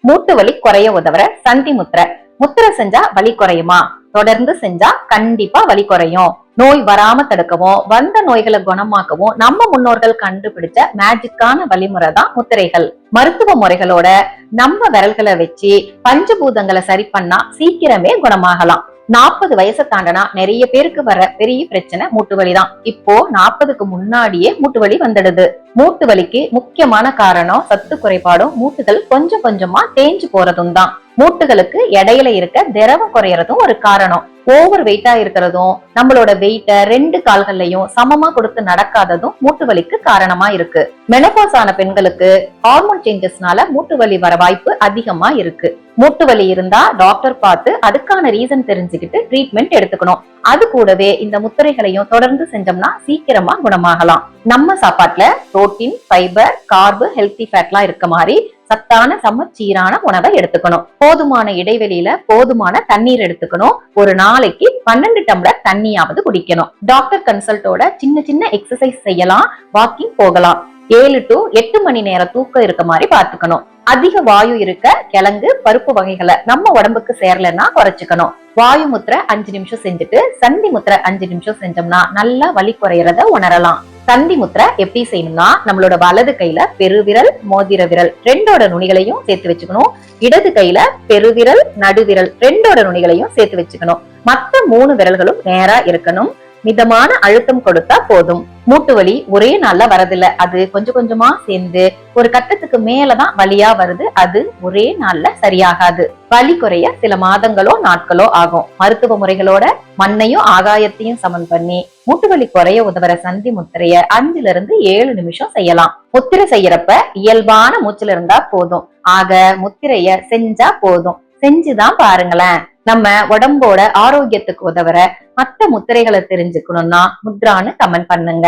மூட்டு வலி குறைய உதவுற சந்தி முத்திரை. முத்திரை செஞ்சா வலி குறையுமா? தொடர்ந்து செஞ்சா கண்டிப்பா வலி குறையும். நோய் வராம தடுக்கவும், வந்த நோய்களை குணமாக்கவும் நம்ம முன்னோர்கள் கண்டுபிடிச்ச மேஜிக்கான வழிமுறை தான் முத்திரைகள். மருத்துவ முறைகளோட நம்ம விரல்களை வச்சு பஞ்சபூதங்களை சரி பண்ணா சீக்கிரமே குணமாகலாம். 40 வயசை தாண்டனா நிறைய பேருக்கு வர பெரிய பிரச்சனை மூட்டு வலி தான். இப்போ 40க்கு முன்னாடியே மூட்டு வலி வந்துடுது. மூட்டு வலிக்கு முக்கியமான காரணம் சத்து குறைபாடும் மூட்டுகள் கொஞ்சம் கொஞ்சமா தேஞ்சு போறதும் தான். மூட்டுகளுக்கு இடையில இருக்க திரவம் குறையறதும் ஒரு காரணம். ஓவர் வெயிட்டா இருக்கிறதும், நம்மளோட வெயிட்ட 2 கால்கள்லயும் சமமா கொடுத்து நடக்காததும் மூட்டு வலிக்கு காரணமா இருக்கு. மெனோபாஸ் ஆன பெண்களுக்கு ஹார்மோன் சேஞ்சஸ்னால மூட்டு வலி வர வாய்ப்பு அதிகமா இருக்கு. மூட்டு வலி இருந்தா டாக்டர் பார்த்து அதுக்கான ரீசன் தெரிஞ்சுக்கிட்டு ட்ரீட்மெண்ட் எடுத்துக்கணும். அது கூடவே இந்த முத்திரைகளையும் தொடர்ந்து செஞ்சோம்னா சீக்கிரமா குணமாகலாம். நம்ம சாப்பாட்டுல புரோட்டீன், ஃபைபர், கார்பு, ஹெல்த்தி ஃபேட்லாம் இருக்க மாதிரி சத்தான சமச்சீரான உணவை எடுத்துக்கணும். போதுமான இடைவெளியில போதுமான தண்ணீர் எடுத்துக்கணும். ஒரு நாளைக்கு 12 டம்ளர் தண்ணியாவது குடிக்கணும். டாக்டர் கன்சல்ட்டோட சின்ன சின்ன எக்ஸசைஸ் செய்யலாம், வாக்கிங் போகலாம். 7 to 8 மணி நேரம் தூக்கம் இருக்க மாதிரி பாத்துக்கணும். அதிக வாயு இருக்க கிழங்கு, பருப்பு வகைகளை நம்ம உடம்புக்கு சேரலன்னா குறைச்சுக்கணும். வாயு முத்திரை 5 நிமிஷம் செஞ்சுட்டு சந்தி முத்திரை 5 நிமிஷம் செஞ்சோம்னா நல்லா வலி குறையறத உணரலாம். சந்தி முத்திரை எப்படி செய்யணும்னா, நம்மளோட வலது கையில பெருவிரல், மோதிர விரல் 2ஓட நுனிகளையும் சேர்த்து வச்சுக்கணும். இடது கையில பெருவிரல், நடுவிரல் 2ஓட நுனிகளையும் சேர்த்து வச்சுக்கணும். மத்த 3 விரல்களும் நேரா இருக்கணும். மிதமான அழுத்தம் கொடுத்தா போதும். மூட்டு வலி ஒரே நாள்ல வரதில்ல. அது கொஞ்சம் கொஞ்சமா சேர்ந்து ஒரு கட்டத்துக்கு மேலதான் வலியா வருது. அது ஒரே நாள்ல சரியாகாது. வலி குறைய சில மாதங்களோ நாட்களோ ஆகும். மருத்துவ முறைகளோட மண்ணையும் ஆகாயத்தையும் சமன் பண்ணி மூட்டு வலி குறைய உதவுற சந்தி முத்திரைய 5 to 7 நிமிஷம் செய்யலாம். முத்திரை செய்யறப்ப இயல்பான மூச்சுல இருந்தா போதும். ஆக முத்திரைய செஞ்சா போதும். செஞ்சுதான் பாருங்களேன். நம்ம உடம்போட ஆரோக்கியத்துக்கு உதவுற மத்த முத்திரைகளை தெரிஞ்சுக்கணும்னா முத்ரான்னு கமெண்ட் பண்ணுங்க.